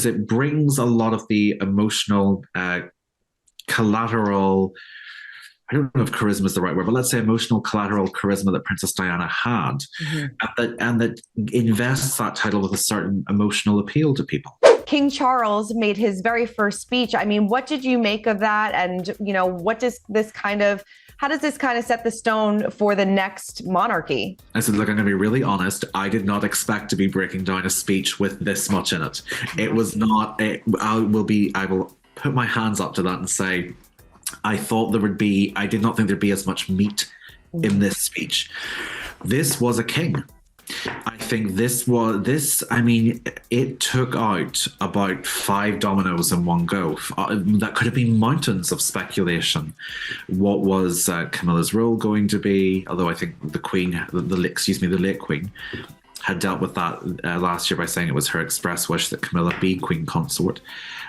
because it brings a lot of the emotional collateral. I don't know if charisma is the right word, but let's say emotional collateral charisma that Princess Diana had, and that invests that title with a certain emotional appeal to people. King Charles made his very first speech. I mean, what did you make of that? And, how does this kind of set the stone for the next monarchy? I said, look, I'm going to be really honest. I did not expect to be breaking down a speech with this much in it. It was not, I will put my hands up to that and say, I did not think there'd be as much meat in this speech. This was a king. I think it took out about 5 dominoes in one go. That could have been mountains of speculation. What was Camilla's role going to be? Although I think the late Queen, had dealt with that last year by saying it was her express wish that Camilla be Queen Consort.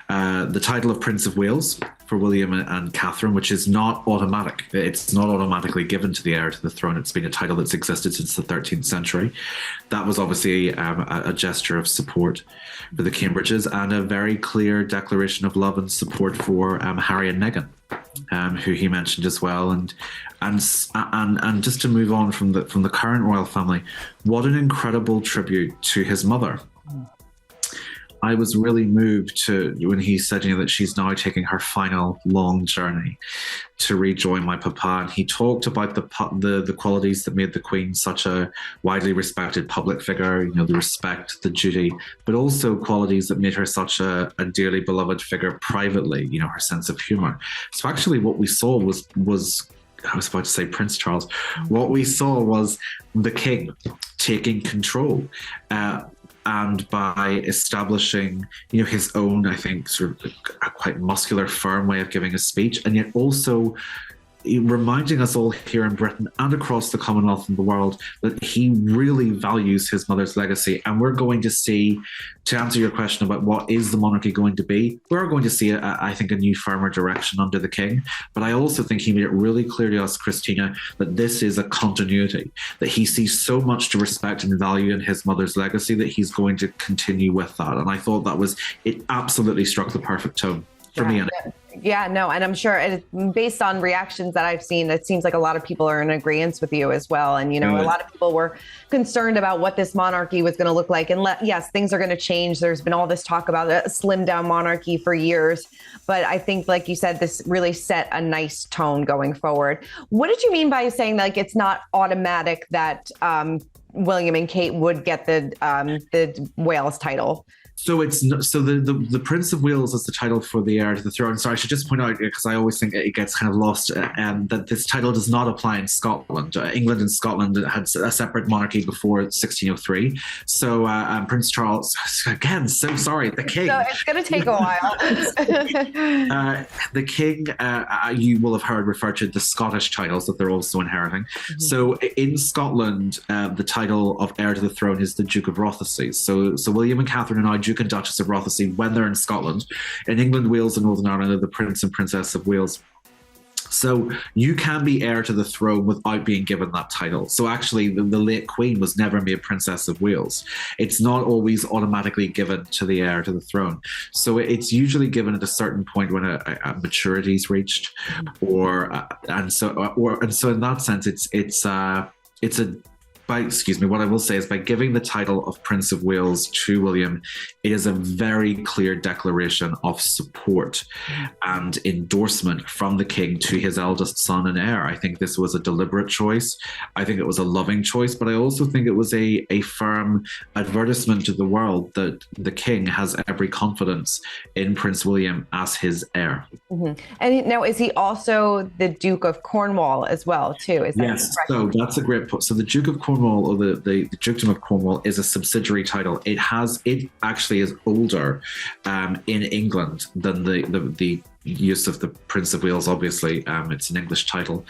The title of Prince of Wales for William and Catherine, which is not automatic. It's not automatically given to the heir to the throne. It's been a title that's existed since the 13th century. That was obviously a gesture of support for the Cambridges and a very clear declaration of love and support for Harry and Meghan, who he mentioned as well. And just to move on from the current royal family, what an incredible tribute to his mother. I was really moved when he said, that she's now taking her final long journey to rejoin my papa. And he talked about the qualities that made the Queen such a widely respected public figure, the respect, the duty, but also qualities that made her such a dearly beloved figure privately, her sense of humor. So actually what we saw was I was about to say Prince Charles. What we saw was the King taking control. And by establishing, his own, I think, sort of a quite muscular, firm way of giving a speech, and yet also reminding us all here in Britain and across the Commonwealth and the world that he really values his mother's legacy. And we're going to see, to answer your question about what is the monarchy going to be, we're going to see, I think, a new firmer direction under the King. But I also think he made it really clear to us, Christina, that this is a continuity, that he sees so much to respect and value in his mother's legacy that he's going to continue with that. And I thought it absolutely struck the perfect tone for me. Yeah, no, and I'm sure based on reactions that I've seen, it seems like a lot of people are in agreement with you as well. And, a lot of people were concerned about what this monarchy was going to look like. And yes, things are going to change. There's been all this talk about a slimmed down monarchy for years. But I think, like you said, this really set a nice tone going forward. What did you mean by saying it's not automatic that William and Kate would get the Wales title? So the Prince of Wales is the title for the heir to the throne. So I should just point out, because I always think it gets kind of lost, that this title does not apply in Scotland. England and Scotland had a separate monarchy before 1603. So Prince Charles, again, so sorry, the King. So it's going to take a while. The King, you will have heard referred to the Scottish titles that they're also inheriting. Mm-hmm. So in Scotland, the title of heir to the throne is the Duke of Rothesay. So William and Catherine are now Duke and Duchess of Rothesay when they're in Scotland. In England, Wales, and Northern Ireland are the Prince and Princess of Wales. So you can be heir to the throne without being given that title. So actually, the late Queen was never made Princess of Wales. It's not always automatically given to the heir to the throne. So it's usually given at a certain point when a maturity is reached, and so in that sense, what I will say is by giving the title of Prince of Wales to William, it is a very clear declaration of support and endorsement from the King to his eldest son and heir. I think this was a deliberate choice. I think it was a loving choice, but I also think it was a firm advertisement to the world that the King has every confidence in Prince William as his heir. Mm-hmm. And now, is he also the Duke of Cornwall as well, too? Is that yes, so that's a great point. So the Duke of Cornwall, or the Dukedom of Cornwall, is a subsidiary title. It actually is older in England than the use of the Prince of Wales. Obviously, it's an English title,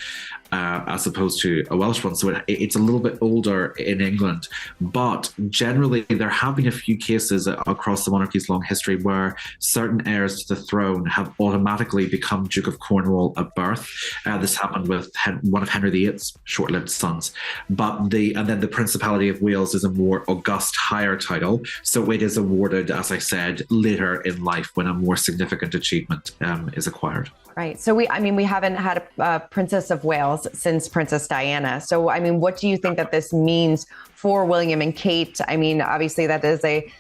as opposed to a Welsh one. So it's a little bit older in England. But generally, there have been a few cases across the monarchy's long history where certain heirs to the throne have automatically become Duke of Cornwall at birth. This happened with one of Henry VIII's short-lived sons. And then the Principality of Wales is a more august, higher title. So it is awarded, as I said, later in life when a more significant achievement is acquired. Right. So we haven't had a Princess of Wales since Princess Diana. So, I mean, what do you think that this means for William and Kate? I mean, obviously that is a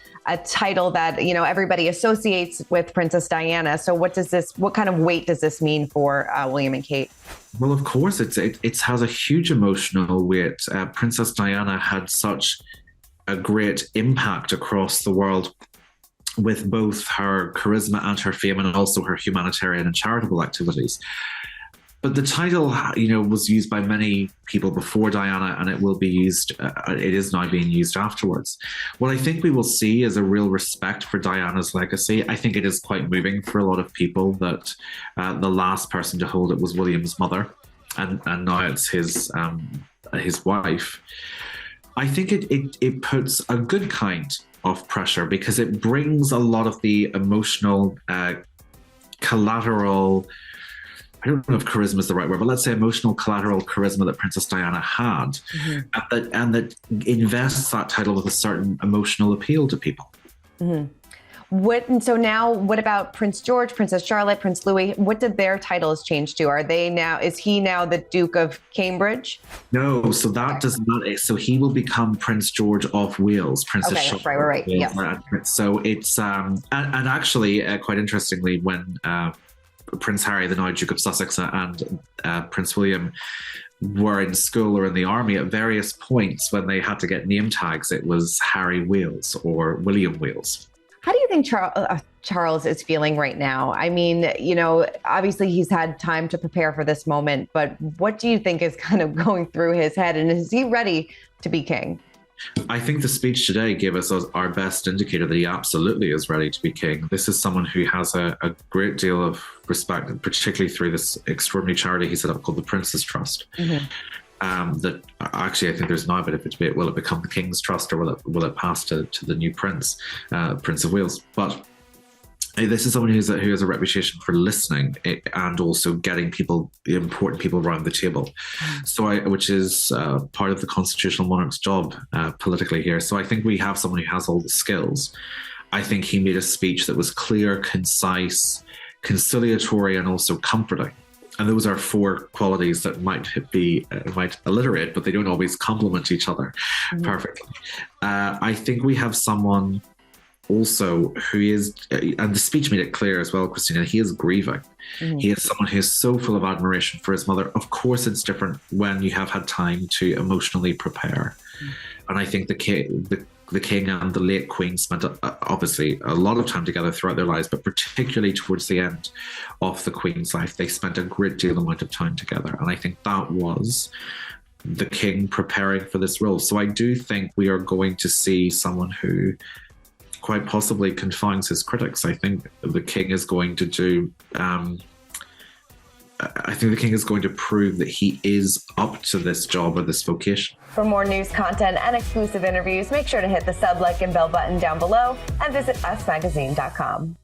title that, everybody associates with Princess Diana. So what kind of weight does this mean for William and Kate? Well, of course, it has a huge emotional weight. Princess Diana had such a great impact across the world with both her charisma and her fame, and also her humanitarian and charitable activities. But the title, was used by many people before Diana, and it will be used. It is now being used afterwards. What I think we will see is a real respect for Diana's legacy. I think it is quite moving for a lot of people that the last person to hold it was William's mother, and now it's his wife. I think it puts a good kind of pressure because it brings a lot of the emotional collateral. I don't know if charisma is the right word, but let's say emotional collateral charisma that Princess Diana had, and that invests that title with a certain emotional appeal to people. Mm-hmm. What about Prince George, Princess Charlotte, Prince Louis? What did their titles change to? Is he now the Duke of Cambridge? No, so that does not. So he will become Prince George of Wales. Princess Charlotte. Right. Yes. So it's and actually quite interestingly, when Prince Harry, the now Duke of Sussex, and Prince William were in school or in the army, at various points when they had to get name tags, it was Harry Wales or William Wales. How do you think Charles is feeling right now? I mean, obviously he's had time to prepare for this moment, but what do you think is kind of going through his head? And is he ready to be king? I think the speech today gave us our best indicator that he absolutely is ready to be king. This is someone who has a great deal of respect, particularly through this extraordinary charity he set up called the Prince's Trust. Mm-hmm. That actually I think there's now a bit of a debate: will it become the King's Trust or will it pass to the new Prince of Wales? But this is someone who has a reputation for listening and also getting important people around the table. So, which is part of the constitutional monarch's job politically here. So I think we have someone who has all the skills. I think he made a speech that was clear, concise, conciliatory, and also comforting. And those are four qualities that might alliterate, but they don't always complement each other perfectly. I think we have someone also who is, and the speech made it clear as well, Christina, he is grieving. Mm-hmm. He is someone who is so full of admiration for his mother. Of course, it's different when you have had time to emotionally prepare. Mm-hmm. And I think the king and the late queen spent obviously a lot of time together throughout their lives, but particularly towards the end of the queen's life, they spent a great deal amount of time together. And I think that was the king preparing for this role. So I do think we are going to see someone who quite possibly confounds his critics. I think the king is going to do. I think the king is going to prove that he is up to this job or this vocation. For more news content and exclusive interviews, make sure to hit the sub, like, and bell button down below and visit usmagazine.com.